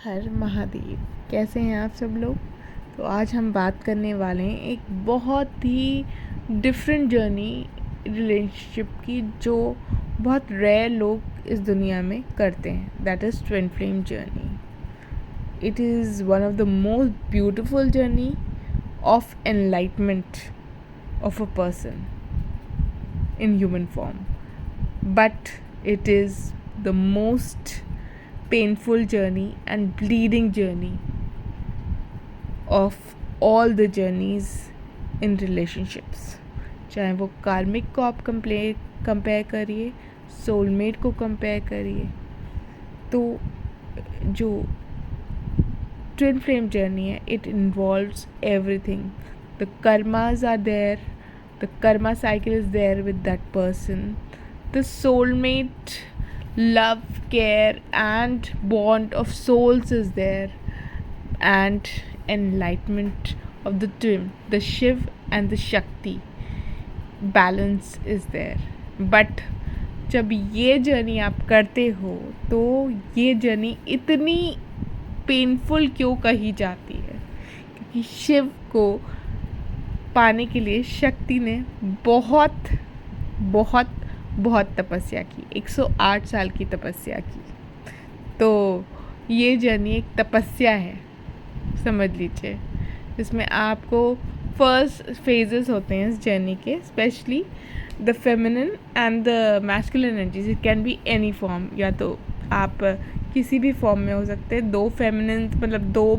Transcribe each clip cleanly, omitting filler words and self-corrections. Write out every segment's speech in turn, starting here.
हर महादेव। कैसे हैं आप सब लोग। तो आज हम बात करने वाले हैं एक बहुत ही डिफरेंट जर्नी रिलेशनशिप की, जो बहुत रेयर लोग इस दुनिया में करते हैं। That is twin flame journey. It is one of the most beautiful journey of enlightenment of a person in human form, but it is the most painful journey and bleeding journey of all the journeys in relationships. चाहे वो कार्मिक को आप compare करिए, soulmate को compare करिए, तो जो ट्विन फ्लेम जर्नी है, it involves everything. The karmas are there. The karma cycle is there with that person. The soulmate love, care and bond of souls is there, and enlightenment of the twin, the Shiv and the Shakti balance is there. But जब ये journey आप करते हो तो ये journey इतनी painful क्यों कही जाती है? क्योंकि शिव को पाने के लिए शक्ति ने बहुत बहुत बहुत तपस्या की, 108 साल की तपस्या की. तो ये जर्नी एक तपस्या है, समझ लीजिए, जिसमें आपको फर्स्ट फेजेस होते हैं इस जर्नी के, specially the feminine and the masculine energies. It can be any form, या तो आप किसी भी फॉर्म में हो सकते हैं. दो फेमिनिन मतलब दो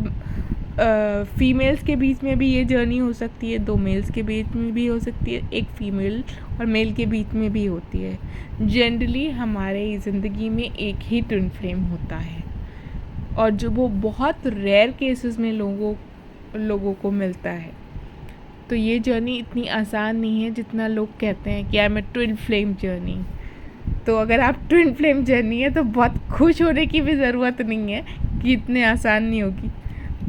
फीमेल्स के बीच में भी ये जर्नी हो सकती है, दो मेल्स के बीच में भी हो सकती है, एक फीमेल और मेल के बीच में भी होती है. जनरली हमारे ज़िंदगी में एक ही ट्विन फ्लेम होता है, और जो वो बहुत रेयर केसेस में लोगों को मिलता है. तो ये जर्नी इतनी आसान नहीं है जितना लोग कहते हैं कि I am a twin flame journey. तो अगर आप ट्विन फ्लेम जर्नी है तो बहुत खुश होने की भी ज़रूरत नहीं है कि इतने आसान नहीं होगी.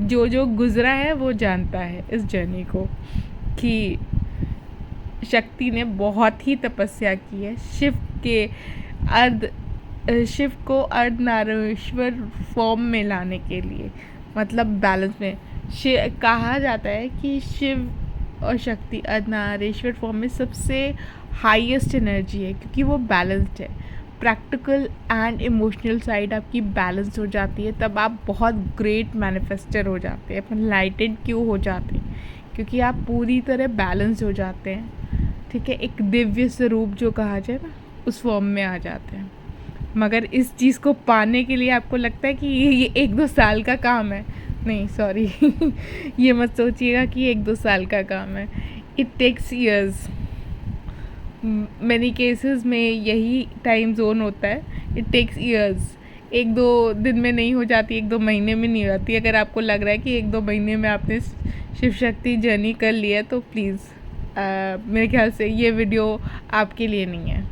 जो गुज़रा है वो जानता है इस जर्नी को, कि शक्ति ने बहुत ही तपस्या की है शिव को अर्धनारीश्वर फॉर्म में लाने के लिए, मतलब बैलेंस में. कहा जाता है कि शिव और शक्ति अर्धनारीश्वर फॉर्म में सबसे हाईएस्ट एनर्जी है, क्योंकि वो बैलेंस्ड है. प्रैक्टिकल एंड इमोशनल साइड आपकी बैलेंस हो जाती है, तब आप बहुत ग्रेट मैनिफेस्टर हो जाते हैं. एनलाइटेड क्यों हो जाते हैं? क्योंकि आप पूरी तरह बैलेंस हो जाते हैं. ठीक है, एक दिव्य स्वरूप जो कहा जाए ना, उस फॉर्म में आ जाते हैं. मगर इस चीज़ को पाने के लिए आपको लगता है कि ये 1-2 साल का काम है. नहीं, सॉरी ये मत सोचिएगा कि 1-2 साल का काम है. It takes years. Many cases में यही टाइम जोन होता है. It takes years. 1-2 दिन में नहीं हो जाती, 1-2 महीने में नहीं हो जाती. अगर आपको लग रहा है कि 1-2 महीने में आपने शिव शक्ति जर्नी कर लिया है, तो प्लीज़ मेरे ख्याल से ये वीडियो आपके लिए नहीं है.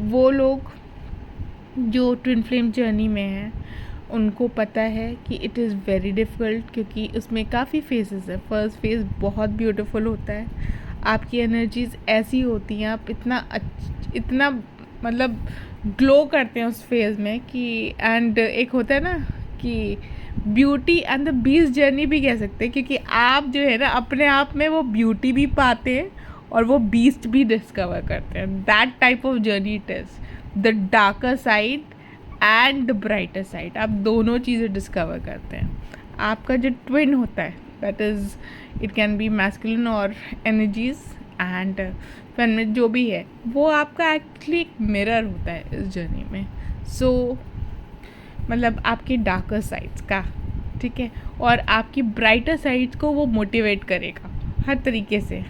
वो लोग जो ट्विन फ्लेम जर्नी में हैं, उनको पता है कि इट इज़ वेरी डिफ़िकल्ट, क्योंकि उसमें काफ़ी फेजेस है. फर्स्ट फेज़ बहुत ब्यूटीफुल होता है. आपकी एनर्जीज़ ऐसी होती हैं, आप इतना मतलब ग्लो करते हैं उस फेज़ में कि, एंड एक होता है ना कि beauty and the beast journey भी कह सकते हैं, क्योंकि आप जो है ना अपने आप में वो ब्यूटी भी पाते हैं और वो बीस्ट भी डिस्कवर करते हैं. That type of journey it is. The darker side and the brighter side, आप दोनों चीज़ें डिस्कवर करते हैं. आपका जो ट्विन होता है, that is it can be masculine और एनर्जीज एंड फेमिनिन, जो भी है वो आपका एक्चुअली एक मिरर होता है इस जर्नी में. सो मतलब आपकी डार्कर साइड्स का, ठीक है, और आपकी ब्राइटर साइड्स को वो मोटिवेट करेगा हर तरीके से.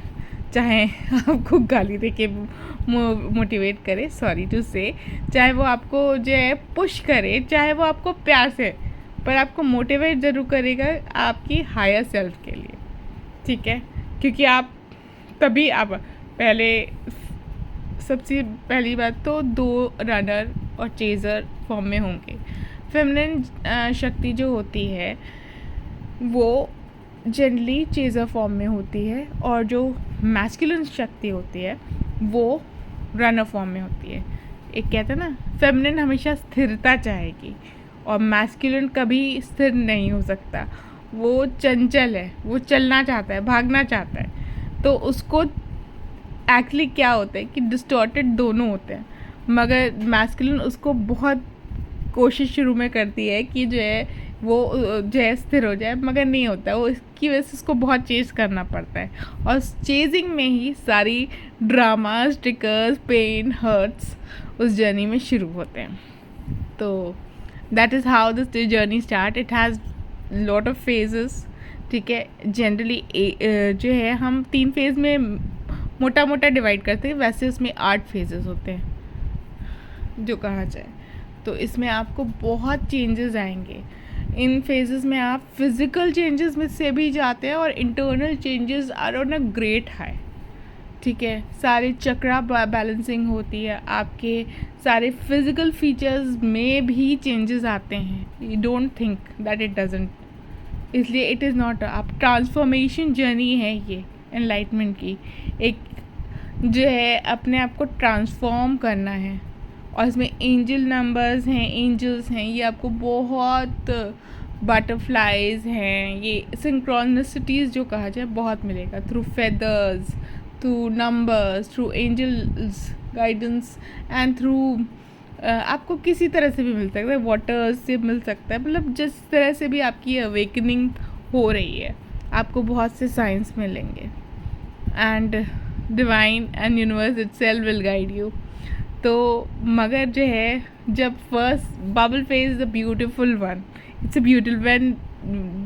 चाहे आपको गाली दे के मोटिवेट करे, सॉरी टू से, चाहे वो आपको जो है पुश करे, चाहे वो आपको प्यार से, पर आपको मोटिवेट ज़रूर करेगा आपकी हायर सेल्फ के लिए. ठीक है, क्योंकि आप तभी आप पहले, सबसे पहली बात तो 2 रनर और चेज़र फॉर्म में होंगे. फेमिनिन शक्ति जो होती है वो जनरली चेज़र फॉर्म में होती है, और जो मैस्कुलिन शक्ति होती है वो रनर फॉर्म में होती है. एक कहते हैं ना, फेमिनिन हमेशा स्थिरता चाहेगी और मैस्कुलिन कभी स्थिर नहीं हो सकता, वो चंचल है, वो चलना चाहता है, भागना चाहता है। तो उसको एक्चुअली क्या होता है कि डिस्टॉर्टेड दोनों होते हैं, मगर मैस्कुलिन उसको बहुत कोशिश शुरू में करती है कि जो है वो जो है स्थिर हो जाए, मगर नहीं होता। वो इसकी वजह से उसको बहुत चेज़ करना पड़ता है, और चेजिंग में ही सारी ड्रामा, स्टिकर्स, पेन, हर्ट्स उस जर्नी में शुरू होते हैं। तो that is how this journey start. It has lot of phases, ठीक है। जनरली जो है हम 3 फेज़ में मोटा मोटा डिवाइड करते हैं, वैसे उसमें 8 फेजेस होते हैं जो कहा जाए। तो इसमें आपको बहुत चेंजेस आएंगे। इन फेजेस में आप फिज़िकल चेंजेस में से भी जाते हैं और internal changes are on a great high, ठीक है। सारे चक्रा बैलेंसिंग होती है, आपके सारे फिज़िकल फीचर्स में भी चेंजेस आते हैं। You don't think that it doesn't, इसलिए इट इज़ नॉट। आप ट्रांसफॉर्मेशन जर्नी है ये एनलाइटमेंट की, एक जो है अपने आप को ट्रांसफॉर्म करना है। और इसमें एंजल नंबर्स हैं, एंजल्स हैं, ये आपको बहुत बटरफ्लाइज हैं, ये सिंक्रोनिसिटीज़ जो कहा जाए बहुत मिलेगा, through feathers, through numbers, through angels guidance, and through आपको किसी तरह से भी मिल सकता है, वाटर से मिल सकता है, मतलब जिस तरह से भी आपकी अवेकनिंग हो रही है, आपको बहुत से साइंस मिलेंगे। And divine and universe itself will guide you. तो मगर जो है जब first bubble phase is a beautiful one, it's a beautiful when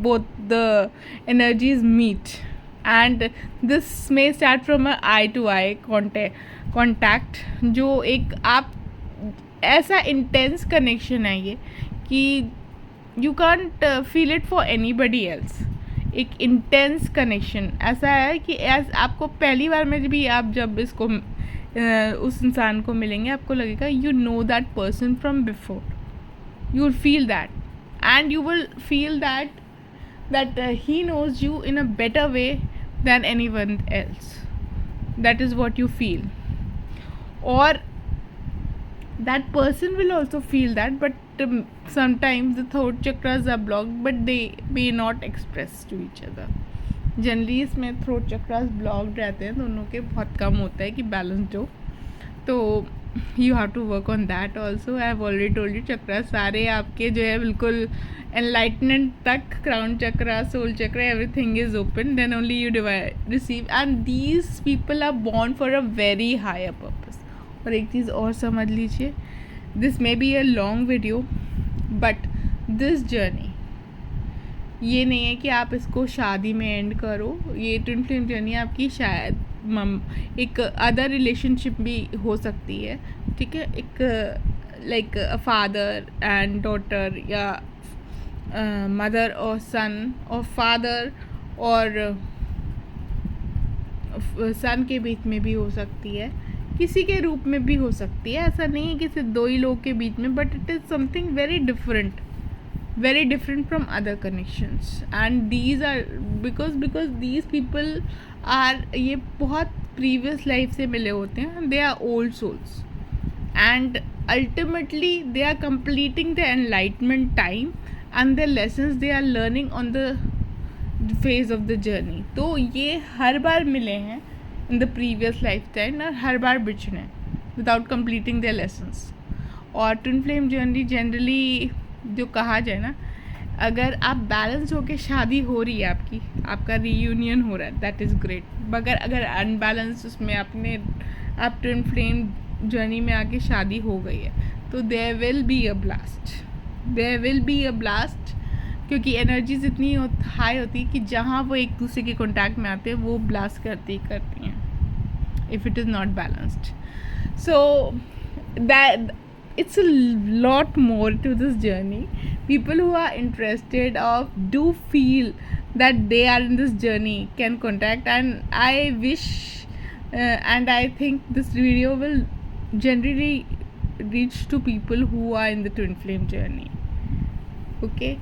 both the energies meet, and this may start from a eye to eye contact, जो एक आप ऐसा intense connection है ये कि you can't feel it for anybody else. एक intense connection ऐसा है कि आपको पहली बार में भी आप जब इसको उस इंसान को मिलेंगे, आपको लगेगा you know that person from before, you will feel that, and you will feel that he knows you in a better way than anyone else. That is what you feel, और that person will also feel that, but sometimes the throat chakras are blocked, but they may not express to each other. Generally इसमें throat chakras blocked रहते हैं, दोनों के बहुत कम होता है कि बैलेंस्ड हो। तो you have to work on that also. I have already told you, chakra सारे आपके जो है बिल्कुल एनलाइटमेंट तक, crown chakra, soul chakra, everything is open, then only you receive, and these people are born for a very higher purpose. और एक चीज़ और समझ लीजिए, this may be a long video, but this journey ये नहीं है कि आप इसको शादी में एंड करो। ये ट्विन फ्लेम जर्नी आपकी शायद एक अदर रिलेशनशिप भी हो सकती है, ठीक है। एक like a father and daughter, या मदर और सन, और फादर और सन के बीच में भी हो सकती है, किसी के रूप में भी हो सकती है। ऐसा नहीं है कि सिर्फ 2 ही लोग के बीच में, but it is something very different from other connections, and these are because these people are, ये बहुत प्रीवियस लाइफ से मिले होते हैं, they are old souls, and ultimately they are completing the enlightenment time and the lessons they are learning on the phase of the journey. तो ये हर बार मिले हैं in the previous lifetime, और हर बार बिछड़े without completing their lessons। और twin flame journey generally जो कहा जाए ना, अगर आप बैलेंस होके शादी हो रही है आपकी, आपका रीयूनियन हो रहा है, दैट इज़ ग्रेट। मगर अगर अनबैलेंस उसमें आप ट्विन फ्लेम जर्नी में आके शादी हो गई है, तो there will be a blast, क्योंकि एनर्जीज इतनी हाई होती है कि जहाँ वो एक दूसरे के कॉन्टैक्ट में आते हैं वो ब्लास्ट करती हैं, if it is not balanced. So that it's a lot more to this journey. People who are interested or do feel that they are in this journey can contact, and I wish and I think this video will generally reach to people who are in the twin flame journey. Okay,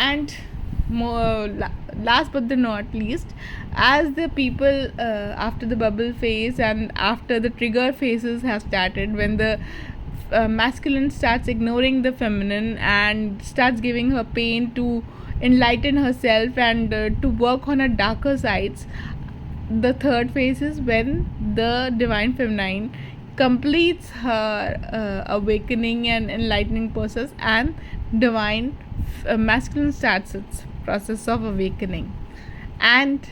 and last but not least, as the people after the bubble phase and after the trigger phases have started, when the masculine starts ignoring the feminine and starts giving her pain to enlighten herself and to work on her darker sides. The third phase is when the divine feminine completes her awakening and enlightening process, and divine masculine starts its process of awakening, and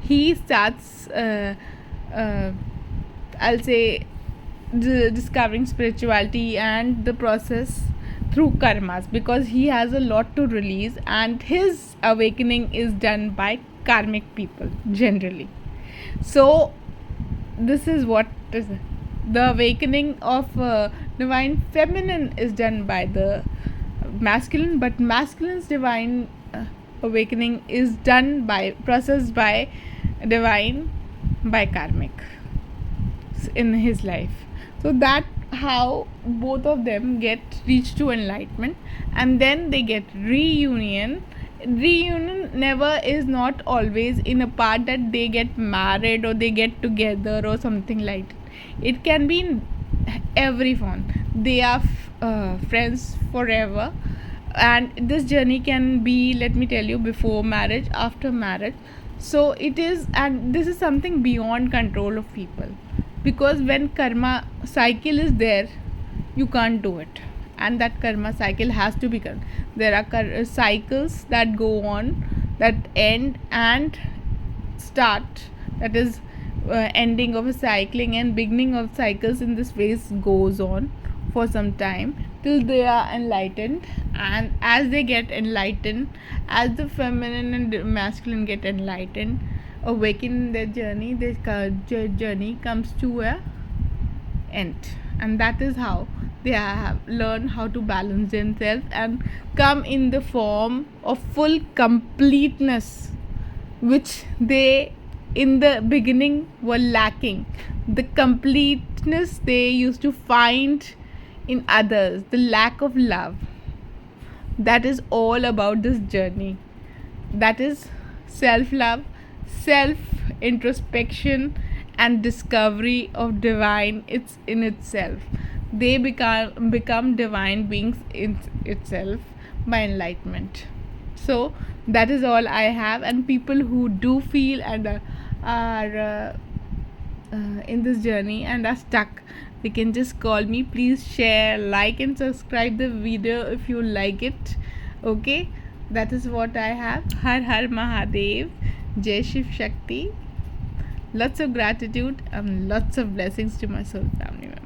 he starts I'll say discovering spirituality and the process through karmas, because he has a lot to release and his awakening is done by karmic people generally. So this is what is the awakening of divine feminine is done by the masculine, but masculine's divine awakening is done by processed by divine by karmic in his life. So that how both of them get reached to enlightenment, and then they get reunion. Reunion never is not always in a part that they get married or they get together or something like that. It can be in every form. They are friends forever, and this journey can be, let me tell you, before marriage, after marriage. So it is, and this is something beyond control of people, because when karma cycle is there, you can't do it, and that karma cycle has to be done. There are cycles that go on, that end and start, that is ending of a cycling and beginning of cycles in this phase goes on for some time till they are enlightened. And as they get enlightened, as the feminine and masculine get enlightened, awaken in their journey, their journey comes to a end, and that is how they have learned how to balance themselves and come in the form of full completeness, which they in the beginning were lacking. The completeness they used to find in others, the lack of love. That is all about this journey. That is self love, self introspection, and discovery of divine it's in itself. They become divine beings in itself by enlightenment. So that is all I have, and people who do feel and are in this journey and are stuck, they can just call me. Please share, like, and subscribe the video if you like it. Okay, that is what I have. Har Har Mahadev, Jai Shiv Shakti. Lots of gratitude and lots of blessings to my soul family members.